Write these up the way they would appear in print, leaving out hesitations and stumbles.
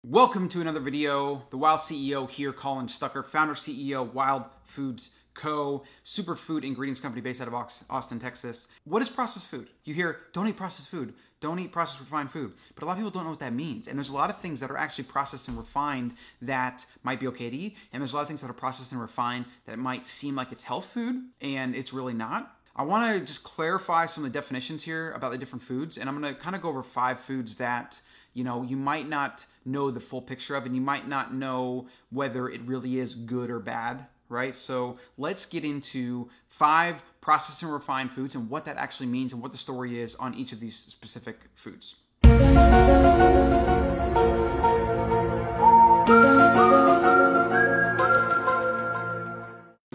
Welcome to another video. The Wild CEO here, Colin Stucker, founder CEO, Wild Foods Co., superfood ingredients company based out of Austin, Texas. What is processed food? You hear, don't eat processed food. Don't eat processed refined food. But a lot of people don't know what that means. And there's a lot of things that are actually processed and refined that might be okay to eat. And there's a lot of things that are processed and refined that might seem like it's health food, and it's really not. I want to just clarify some of the definitions here about the different foods. And I'm going to kind of go over 5 foods that you might not know the full picture of, and you might not know whether it really is good or bad, right? So let's get into 5 processed and refined foods and what that actually means and what the story is on each of these specific foods.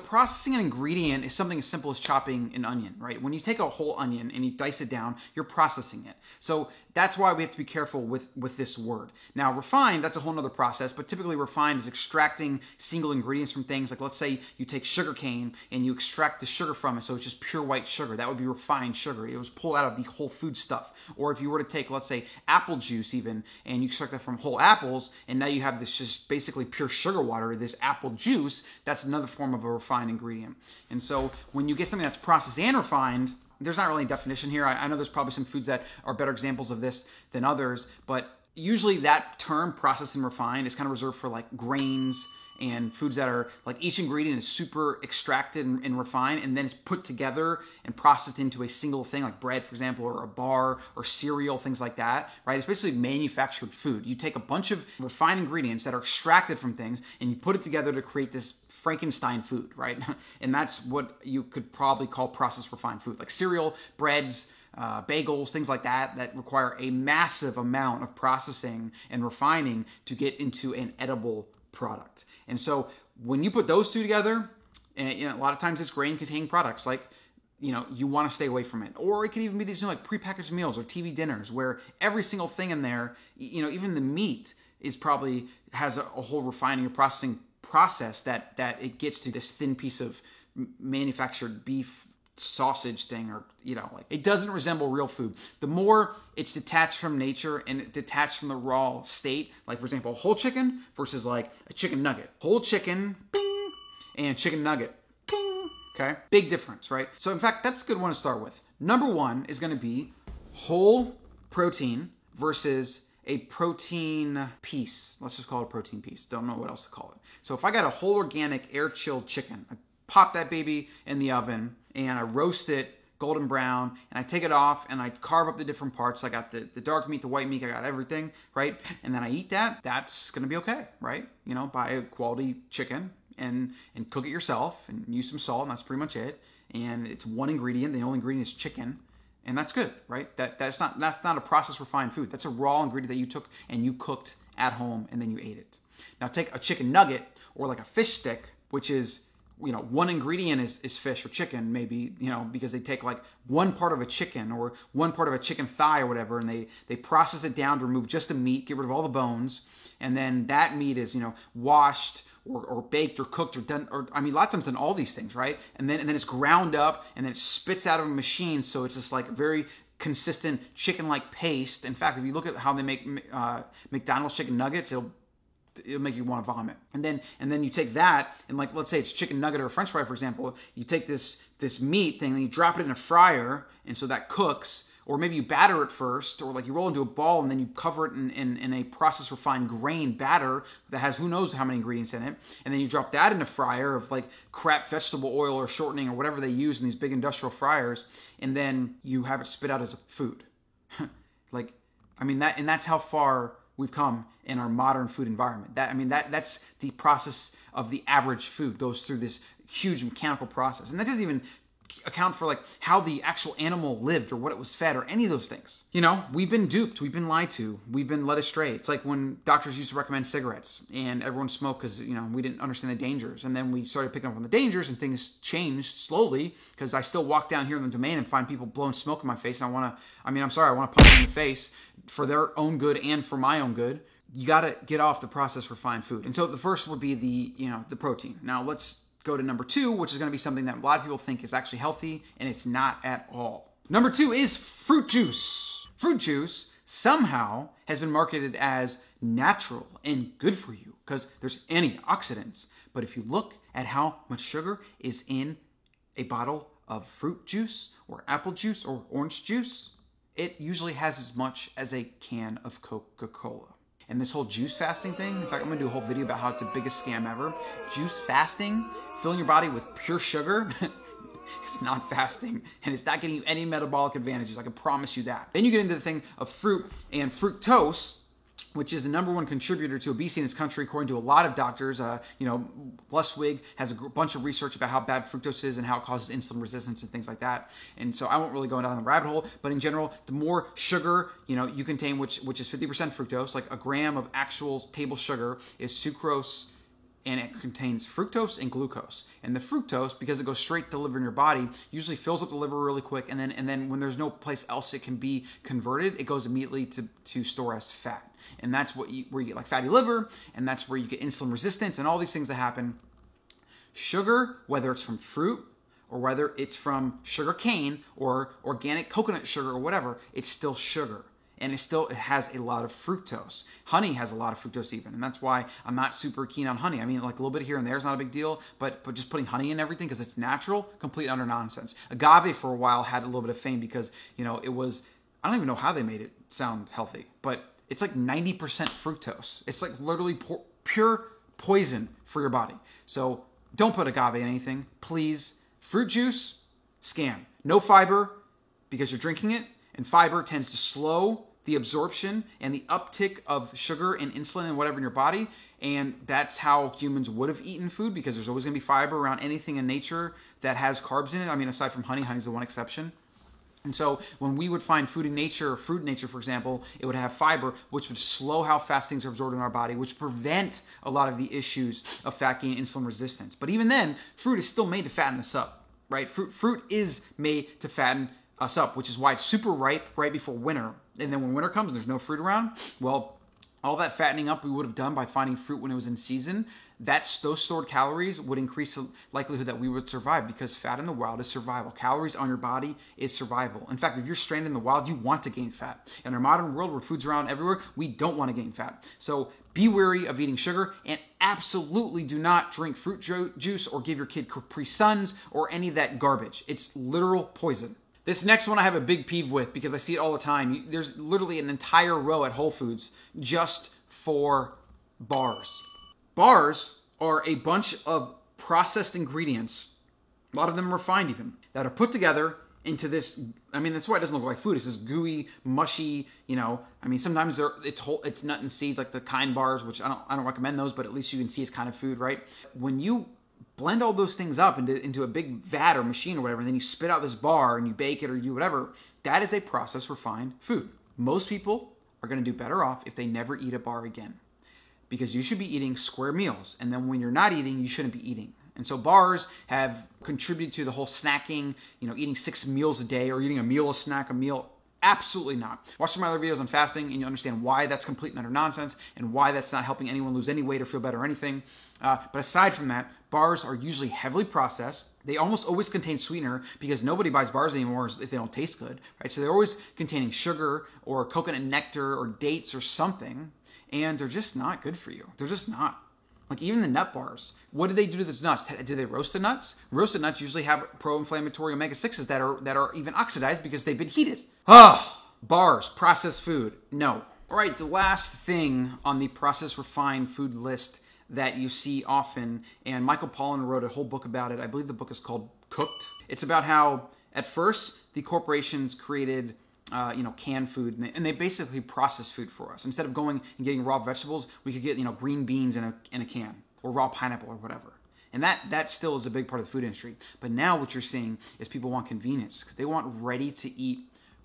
Processing an ingredient is something as simple as chopping an onion, right? When you take a whole onion and you dice it down, you're processing it. So that's why we have to be careful with this word. Now, refined, that's a whole nother process, but typically refined is extracting single ingredients from things. Like, let's say you take sugar cane and you extract the sugar from it, so it's just pure white sugar. That would be refined sugar. It was pulled out of the whole food stuff. Or if you were to take, let's say, apple juice even, and you extract that from whole apples, and now you have this just basically pure sugar water, this apple juice, that's another form of a refined ingredient. And so when you get something that's processed and refined, there's not really a definition here. I know there's probably some foods that are better examples of this than others, but usually that term, processed and refined, is kind of reserved for like grains and foods that are like each ingredient is super extracted and refined, and then it's put together and processed into a single thing, like bread, for example, or a bar or cereal, things like that, right? It's basically manufactured food. You take a bunch of refined ingredients that are extracted from things and you put it together to create this Frankenstein food, right? And that's what you could probably call processed refined food, like cereal, breads, bagels, things like that, that require a massive amount of processing and refining to get into an edible product. And so when you put those two together, and a lot of times it's grain-containing products, like you want to stay away from it. Or it could even be these like prepackaged meals or TV dinners where every single thing in there, even the meat is probably has a whole refining or processing process that it gets to this thin piece of manufactured beef sausage thing, or like it doesn't resemble real food. The more it's detached from nature and detached from the raw state, like for example, a whole chicken versus like a chicken nugget. Whole chicken, bing, and chicken nugget, bing. Okay, big difference, right? So in fact, that's a good one to start with. Number 1 is going to be whole protein versus a protein piece. Let's just call it a protein piece. Don't know what else to call it. So if I got a whole organic air-chilled chicken, I pop that baby in the oven and I roast it golden brown, and I take it off and I carve up the different parts. I got the dark meat, the white meat, I got everything, right? And then I eat that. That's gonna be okay, right? Buy a quality chicken and cook it yourself and use some salt, and that's pretty much it. And it's one ingredient. The only ingredient is chicken. And that's good, right? That's not a processed refined food. That's a raw ingredient that you took and you cooked at home and then you ate it. Now take a chicken nugget or like a fish stick, which is, one ingredient is fish or chicken, maybe, because they take like one part of a chicken or one part of a chicken thigh or whatever, and they process it down to remove just the meat, get rid of all the bones, and then that meat is, washed or baked or cooked or done, or a lot of times done all these things, right? And then it's ground up and then it spits out of a machine, so it's just like very consistent chicken-like paste. In fact, if you look at how they make McDonald's chicken nuggets, it'll make you want to vomit. And then you take that and, like, let's say it's chicken nugget or a French fry, for example. You take this meat thing and you drop it in a fryer, and so that cooks. Or maybe you batter it first, or like you roll into a ball and then you cover it in a processed refined grain batter that has who knows how many ingredients in it. And then you drop that in a fryer of like crap vegetable oil or shortening or whatever they use in these big industrial fryers. And then you have it spit out as a food. That's how far we've come in our modern food environment. That's the process of the average food, goes through this huge mechanical process. And that doesn't even account for like how the actual animal lived or what it was fed or any of those things. We've been duped, we've been lied to, we've been led astray. It's like when doctors used to recommend cigarettes and everyone smoked because we didn't understand the dangers, and then we started picking up on the dangers and things changed slowly, because I still walk down here in the Domain and find people blowing smoke in my face, and I want to punch them in the face for their own good and for my own good. You got to get off the processed refined food. And so the first would be the protein. Now let's go to number 2, which is going to be something that a lot of people think is actually healthy, and it's not at all. Number 2 is fruit juice. Fruit juice somehow has been marketed as natural and good for you because there's antioxidants. But if you look at how much sugar is in a bottle of fruit juice or apple juice or orange juice, it usually has as much as a can of Coca-Cola. And this whole juice fasting thing, in fact, I'm gonna do a whole video about how it's the biggest scam ever. Juice fasting, filling your body with pure sugar, it's not fasting, and it's not getting you any metabolic advantages. I can promise you that. Then you get into the thing of fruit and fructose, which is the #1 contributor to obesity in this country, according to a lot of doctors. Luswig has a bunch of research about how bad fructose is and how it causes insulin resistance and things like that. And so I won't really go down the rabbit hole, but in general, the more sugar, you contain, which is 50% fructose, like a gram of actual table sugar is sucrose, and it contains fructose and glucose. And the fructose, because it goes straight to the liver in your body, usually fills up the liver really quick, and then when there's no place else it can be converted, it goes immediately to store as fat. And that's where you get like fatty liver, and that's where you get insulin resistance and all these things that happen. Sugar, whether it's from fruit or whether it's from sugar cane or organic coconut sugar or whatever, it's still sugar. And it has a lot of fructose. Honey has a lot of fructose even, and that's why I'm not super keen on honey. I mean, like a little bit here and there is not a big deal, but just putting honey in everything because it's natural, complete utter nonsense. Agave for a while had a little bit of fame because, it was, I don't even know how they made it sound healthy, but it's like 90% fructose. It's like literally pure poison for your body. So don't put agave in anything, please. Fruit juice, scam. No fiber because you're drinking it, and fiber tends to slow the absorption and the uptick of sugar and insulin and whatever in your body. And that's how humans would have eaten food, because there's always going to be fiber around anything in nature that has carbs in it. I mean, aside from honey, honey's the one exception. And so when we would find food in nature, or fruit in nature, for example, it would have fiber, which would slow how fast things are absorbed in our body, which prevent a lot of the issues of fat gain and insulin resistance. But even then, fruit is still made to fatten us up, right? Fruit is made to fatten us up, which is why it's super ripe right before winter. And then when winter comes and there's no fruit around, well, all that fattening up we would have done by finding fruit when it was in season, those stored calories would increase the likelihood that we would survive, because fat in the wild is survival. Calories on your body is survival. In fact, if you're stranded in the wild, you want to gain fat. In our modern world where food's around everywhere, we don't want to gain fat. So be wary of eating sugar, and absolutely do not drink fruit juice or give your kid Capri Suns or any of that garbage. It's literal poison. This next one I have a big peeve with because I see it all the time. There's literally an entire row at Whole Foods just for bars. Bars are a bunch of processed ingredients, a lot of them refined even, that are put together into this. I mean, that's why it doesn't look like food. It's this gooey, mushy, I mean, sometimes it's nut and seeds, like the Kind bars, which I don't recommend those, but at least you can see it's kind of food, right? When you blend all those things up into a big vat or machine or whatever, and then you spit out this bar and you bake it or you whatever, that is a processed refined food. Most people are going to do better off if they never eat a bar again, because you should be eating square meals, and then when you're not eating, you shouldn't be eating. And so bars have contributed to the whole snacking, eating 6 meals a day or eating a meal, a snack, a meal. Absolutely not. Watch some of my other videos on fasting and you'll understand why that's complete and utter nonsense and why that's not helping anyone lose any weight or feel better or anything. But aside from that, bars are usually heavily processed. They almost always contain sweetener because nobody buys bars anymore if they don't taste good, right? So they're always containing sugar or coconut nectar or dates or something, and they're just not good for you. They're just not. Like even the nut bars, what do they do to those nuts? Do they roast the nuts? Roasted nuts usually have pro-inflammatory omega-6s that are even oxidized because they've been heated. Bars, processed food, no. All right, the last thing on the processed refined food list that you see often, and Michael Pollan wrote a whole book about it. I believe the book is called Cooked. It's about how at first the corporations created canned food, and they basically process food for us. Instead of going and getting raw vegetables, we could get green beans in a can, or raw pineapple or whatever. And that still is a big part of the food industry. But now what you're seeing is people want convenience. They want ready-to-eat,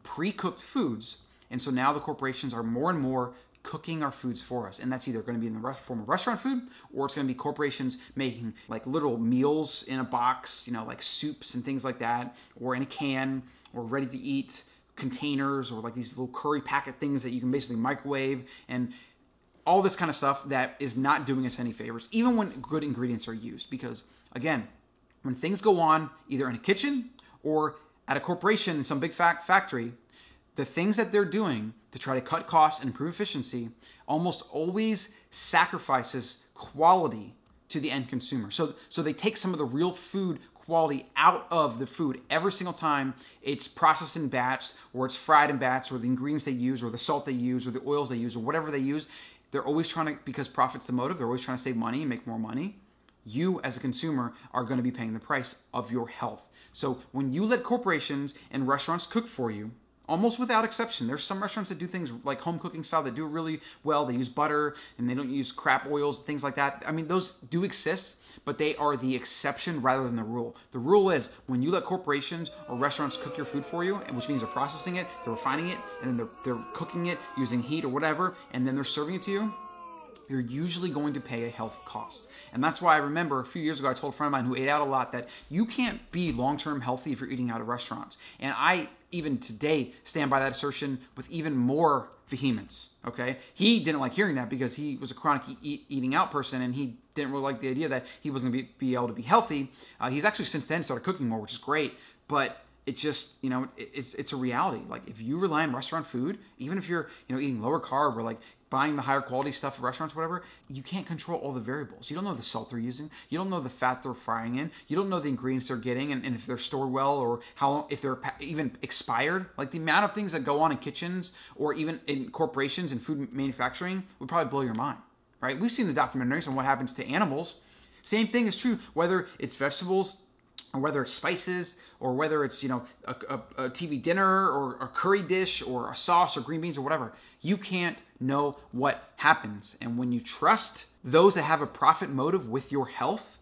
pre-cooked foods. And so now the corporations are more and more cooking our foods for us. And that's either going to be in the form of restaurant food, or it's going to be corporations making like little meals in a box, like soups and things like that, or in a can, or ready-to-eat containers, or like these little curry packet things that you can basically microwave, and all this kind of stuff that is not doing us any favors, even when good ingredients are used. Because again, when things go on either in a kitchen or at a corporation in some big factory, the things that they're doing to try to cut costs and improve efficiency almost always sacrifices quality to the end consumer. So they take some of the real food quality out of the food every single time it's processed in batch, or it's fried in batch, or the ingredients they use, or the salt they use, or the oils they use, or whatever they use. They're always trying to, because profit's the motive, they're always trying to save money and make more money. You as a consumer are going to be paying the price of your health. So when you let corporations and restaurants cook for you, almost without exception, there's some restaurants that do things like home cooking style that do it really well. They use butter and they don't use crap oils, things like that. I mean, those do exist, but they are the exception rather than the rule. The rule is when you let corporations or restaurants cook your food for you, which means they're processing it, they're refining it, and then they're cooking it using heat or whatever, and then they're serving it to you, you're usually going to pay a health cost. And that's why I remember a few years ago, I told a friend of mine who ate out a lot that you can't be long-term healthy if you're eating out of restaurants. And I, even today, stand by that assertion with even more vehemence, okay? He didn't like hearing that because he was a chronic eating out person, and he didn't really like the idea that he wasn't going to be able to be healthy. He's actually since then started cooking more, which is great, but it just, it's a reality. Like, if you rely on restaurant food, even if you're, eating lower carb or like buying the higher quality stuff at restaurants, whatever, you can't control all the variables. You don't know the salt they're using. You don't know the fat they're frying in. You don't know the ingredients they're getting and if they're stored well, or if they're even expired. Like, the amount of things that go on in kitchens or even in corporations and food manufacturing would probably blow your mind, right? We've seen the documentaries on what happens to animals. Same thing is true, whether it's vegetables, or whether it's spices, or whether it's, a TV dinner, or a curry dish, or a sauce, or green beans, or whatever. You can't know what happens. And when you trust those that have a profit motive with your health,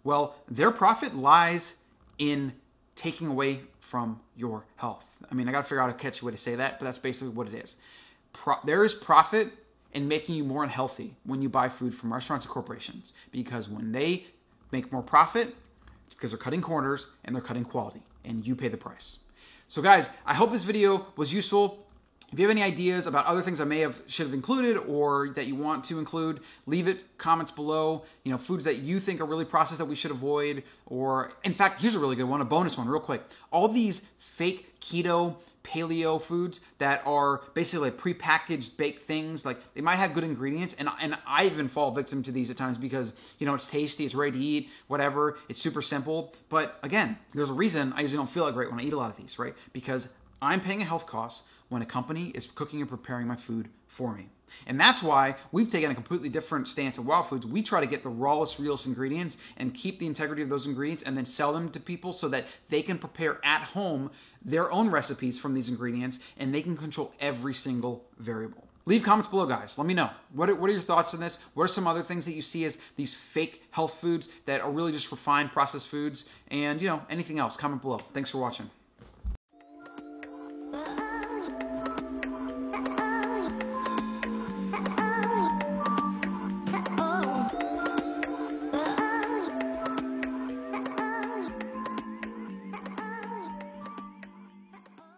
well, their profit lies in taking away from your health. I mean, I got to figure out a catchy way to say that, but that's basically what it is. There is profit in making you more unhealthy when you buy food from restaurants and corporations, because when they make more profit, it's because they're cutting corners and they're cutting quality, and you pay the price. So guys, I hope this video was useful. If you have any ideas about other things I should have included, or that you want to include, leave it comments below. Foods that you think are really processed that we should avoid. Or, in fact, here's a really good one, a bonus one, real quick. All these fake keto, paleo foods that are basically like prepackaged baked things, like they might have good ingredients, and I even fall victim to these at times because it's tasty, it's ready to eat, whatever, it's super simple. But again, there's a reason I usually don't feel that great when I eat a lot of these, right? Because I'm paying a health cost when a company is cooking and preparing my food for me. And that's why we've taken a completely different stance at Wild Foods. We try to get the rawest, realest ingredients and keep the integrity of those ingredients, and then sell them to people so that they can prepare at home their own recipes from these ingredients, and they can control every single variable. Leave comments below, guys. Let me know. What are your thoughts on this? What are some other things that you see as these fake health foods that are really just refined processed foods? And, anything else, comment below. Thanks for watching.